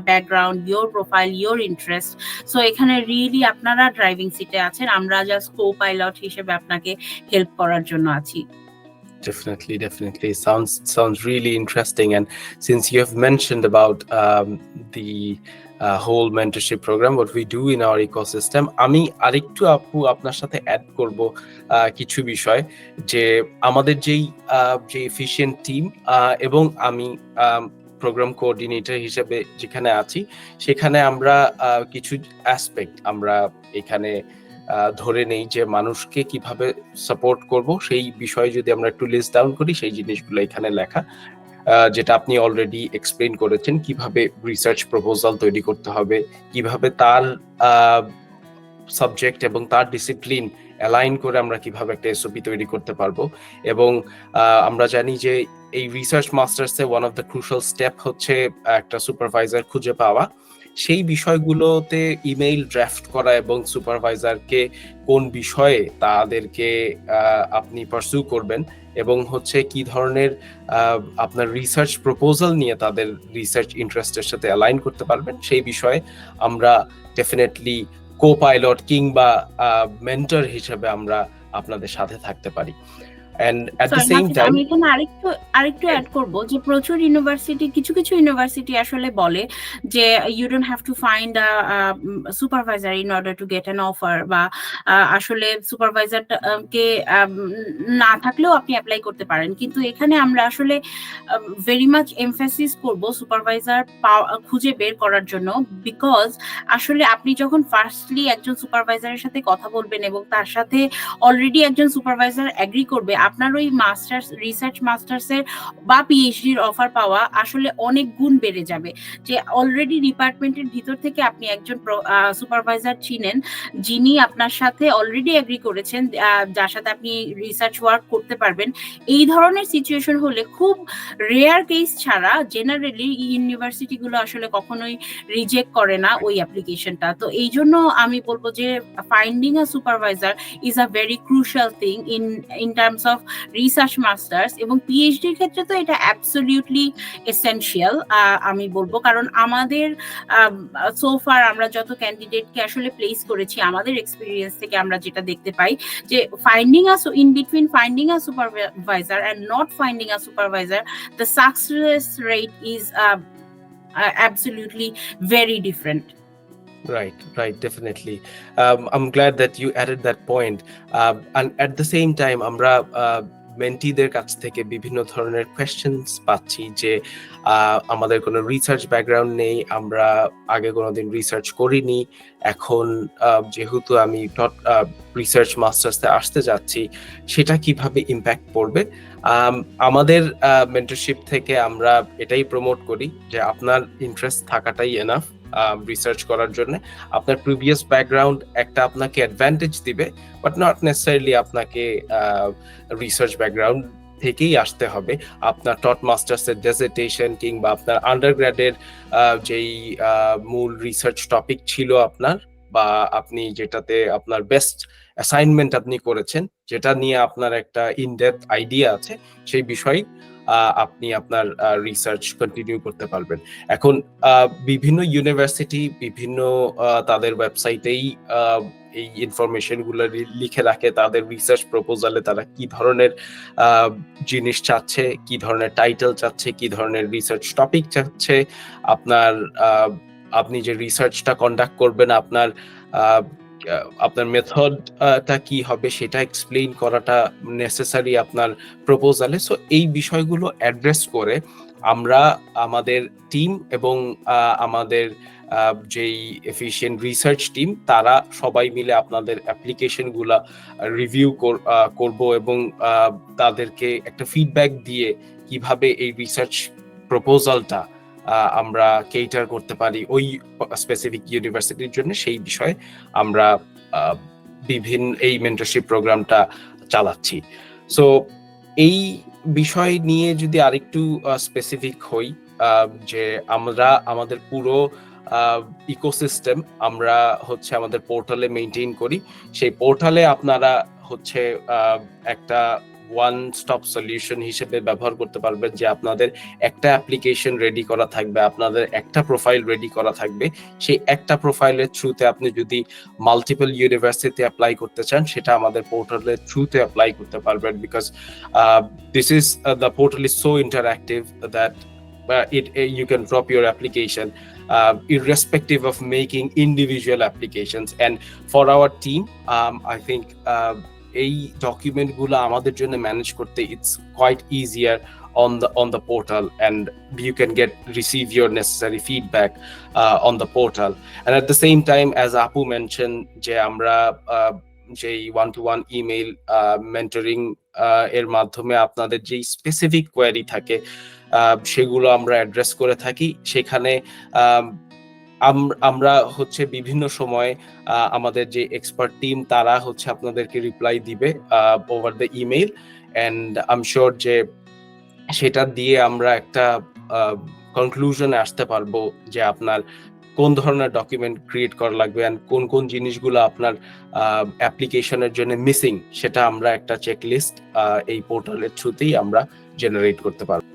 background, your profile, your interest. So এখানে রিয়েলি আপনারা ড্রাইভিং সিটে আছেন, আমরা জাস্ট কো পাইলট হিসেবে আপনাকে হেল্প করার জন্য আছি। Definitely. Sounds really interesting. And since you have mentioned about the whole mentorship program, what we do in our ecosystem, আমি আরেকটু আপু আপনার সাথে অ্যাড করব কিছু বিষয়, যে আমাদের যে এফিশিয়েন্ট টিম এবং আমি প্রোগ্রাম কোঅর্ডিনেটর হিসেবে যেখানে আছি, সেখানে আমরা কিছু অ্যাসপেক্ট আমরা এখানে ধরে নেই, যে মানুষকে কিভাবে সাপোর্ট করব সেই বিষয়ে যদি আমরা একটু লিস্ট ডাউন করি, সেই জিনিসগুলো এখানে লেখা, যেটা আপনি অলরেডি এক্সপ্লেইন করেছেন, কিভাবে রিসার্চ প্রপোজাল তৈরি করতে হবে, কিভাবে তার সাবজেক্ট এবং তার ডিসিপ্লিন অ্যালাইন করে আমরা কিভাবে একটা এসওপি তৈরি করতে পারবো। এবং আমরা জানি যে এই রিসার্চ মাস্টার্সে one of the crucial step হচ্ছে একটা সুপারভাইজার খুঁজে পাওয়া। সেই বিষয়গুলোতে ইমেইল ড্রাফট করা এবং সুপারভাইজারকে কোন বিষয়ে তাদেরকে আপনি পারসু করবেন এবং হচ্ছে কি ধরনের আপনার রিসার্চ প্রপোজাল নিয়ে তাদের রিসার্চ ইন্টারেস্টের সাথে অ্যালাইন করতে পারবেন, সেই বিষয়ে আমরা ডেফিনেটলি কো পাইলট কিংবা মেন্টর হিসেবে আমরা আপনাদের সাথে থাকতে পারি। and at the sorry same Nafis, time আমি এখানে আরেকটু অ্যাড করব যে প্রচুর ইউনিভার্সিটি, কিছু ইউনিভার্সিটি আসলে বলে যে you don't have to find a supervisor in order to get an offer, বা আসলে সুপারভাইজার কে না থাকলেও আপনি অ্যাপ্লাই করতে পারেন। কিন্তু এখানে আমরা আসলে ভেরি মাচ এমফাসিস করব সুপারভাইজার খুঁজে বের করার জন্য, বিকজ আসলে আপনি যখন ফার্স্টলি একজন সুপারভাইজারের সাথে কথা বলবেন এবং তার সাথে অলরেডি একজন সুপারভাইজার এগ্রি করবে, আপনার ওই মাস্টার্স, রিসার্চ মাস্টার্সের বা পিএইচডির অফার পাওয়া আসলে অনেক গুণ বেড়ে যাবে। যে অলরেডি ডিপার্টমেন্টের ভিতর থেকে আপনি একজন সুপারভাইজার চিনেন যিনি আপনার সাথে অলরেডি এগ্রি করেছেন, যার সাথে আপনি রিসার্চ ওয়ার্ক করতে পারবেন। এই ধরনের সিচুয়েশন হলে খুব রেয়ার কেস ছাড়া জেনারেলি ইউনিভার্সিটি গুলো আসলে কখনোই রিজেক্ট করে না ওই অ্যাপ্লিকেশনটা। তো এই জন্য আমি বলবো যে finding a supervisor is a very crucial thing in terms of research masters, এবং পিএইচডির ক্ষেত্রে তো এটা অ্যাবসলিউটলি এসেনশিয়াল আমি বলবো। কারণ আমাদের সোফার আমরা যত ক্যান্ডিডেটকে আসলে প্লেস করেছি, আমাদের এক্সপিরিয়েন্স থেকে আমরা যেটা দেখতে পাই যে finding a in between finding a supervisor and not finding a supervisor, the success rate is absolutely very different. Right, definitely. I'm glad that you added that point. And at the same time, আমরা মেন্টিদের কাছ থেকে বিভিন্ন ধরনের questions পাচ্ছি যে আমাদের কোনো research background নেই, আমরা আগে কোনোদিন রিসার্চ করিনি, এখন যেহেতু আমি রিসার্চ মাস্টার্সে আসতে যাচ্ছি, সেটা কিভাবে ইম্প্যাক্ট পড়বে। আমাদের মেন্টরশিপ থেকে আমরা এটাই প্রমোট করি যে আপনার ইন্টারেস্ট থাকাটাই এনাফ রিসার্চ করার জন্য। আপনার প্রিভিয়াস ব্যাকগ্রাউন্ড একটা আপনাকে অ্যাডভান্টেজ দিবে, বাট নট নেসেসারিলি আপনাকে রিসার্চ ব্যাকগ্রাউন্ড থেকেই আসতে হবে। আপনার টট মাস্টার্সের ডেজার্টেশন কিংবা আপনার আন্ডারগ্র্যাডের যেই মূল রিসার্চ টপিক ছিল আপনার, বা আপনি যেটাতে আপনার বেস্ট অ্যাসাইনমেন্ট আপনি করেছেন, যেটা নিয়ে আপনার একটা ইনডেপথ আইডিয়া আছে, সেই বিষয়ে আপনি আপনার রিসার্চ কন্টিনিউ করতে পারবেন। এখন বিভিন্ন ইউনিভার্সিটি বিভিন্ন তাদের ওয়েবসাইটেই এই ইনফরমেশন গুলো লিখে রাখে, তাদের রিসার্চ প্রপোজালে তারা কি ধরনের জিনিস চাচ্ছে, কি ধরনের টাইটেল চাচ্ছে, কি ধরনের রিসার্চ টপিক চাচ্ছে, আপনি যে রিসার্চটা কন্ডাক্ট করবেন আপনার মেথডটা কি হবে সেটা এক্সপ্লেইন করাটা নেসেসারি আপনার প্রপোজালে। সো এই বিষয়গুলো অ্যাড্রেস করে আমরা আমাদের টিম এবং আমাদের যেই এফিশিয়েন্ট রিসার্চ টিম, তারা সবাই মিলে আপনাদের অ্যাপ্লিকেশনগুলা রিভিউ করব এবং তাদেরকে একটা ফিডব্যাক দিয়ে কিভাবে এই রিসার্চ প্রপোজালটা আমরা কেটার করতে পারি ওই স্পেসিফিক ইউনিভার্সিটির জন্য, সেই বিষয়ে আমরা বিভিন্ন এই মেন্টরশিপ প্রোগ্রামটা চালাচ্ছি। সো এই বিষয় নিয়ে যদি আরেকটু স্পেসিফিক হই, যে আমরা আমাদের পুরো ইকোসিস্টেম আমরা হচ্ছে আমাদের পোর্টালে মেইনটেইন করি। সেই পোর্টালে আপনারা হচ্ছে একটা ওয়ান স্টপ সলিউশন হিসেবে ব্যবহার করতে পারবেন, যে আপনাদের একটা অ্যাপ্লিকেশন রেডি করা থাকবে, আপনাদের একটা প্রোফাইল রেডি করা থাকবে। সেই একটা প্রোফাইলের থ্রুতে আপনি যদি মাল্টিপল ইউনিভার্সিটি অ্যাপ্লাই করতে চান, সেটা আমাদের পোর্টালের থ্রুতে অ্যাপ্লাই করতে পারবেন, because the portal is so interactive that you can drop your application irrespective of making individual applications. And for our team, I think এই ডকুমেন্ট গুলো আমাদের জন্য ম্যানেজ করতে it's quite easier on the portal, and you can receive your necessary feedback on the portal. And at the same time, as Apu mentioned, যে আমরা যেই one-to-one email mentoring এর মাধ্যমে আপনাদের যেই স্পেসিফিক কোয়েরি থাকে সেগুলো আমরা অ্যাড্রেস করে থাকি। সেখানে আমরা হচ্ছে বিভিন্ন সময় আমাদের যে এক্সপার্ট টিম, তারা হচ্ছে আপনাদেরকে রিপ্লাই দিবে over the email, and I am sure যে সেটা দিয়ে আমরা একটা কনক্লুশনে আসতে পারবো যে আপনার কোন ধরনের ডকুমেন্ট ক্রিয়েট করা লাগবে, অ্যান্ড কোন কোন জিনিসগুলো আপনার অ্যাপ্লিকেশনের জন্য মিসিং, সেটা আমরা একটা চেকলিস্ট এই পোর্টালের থ্রুতেই আমরা জেনারেট করতে পারবো।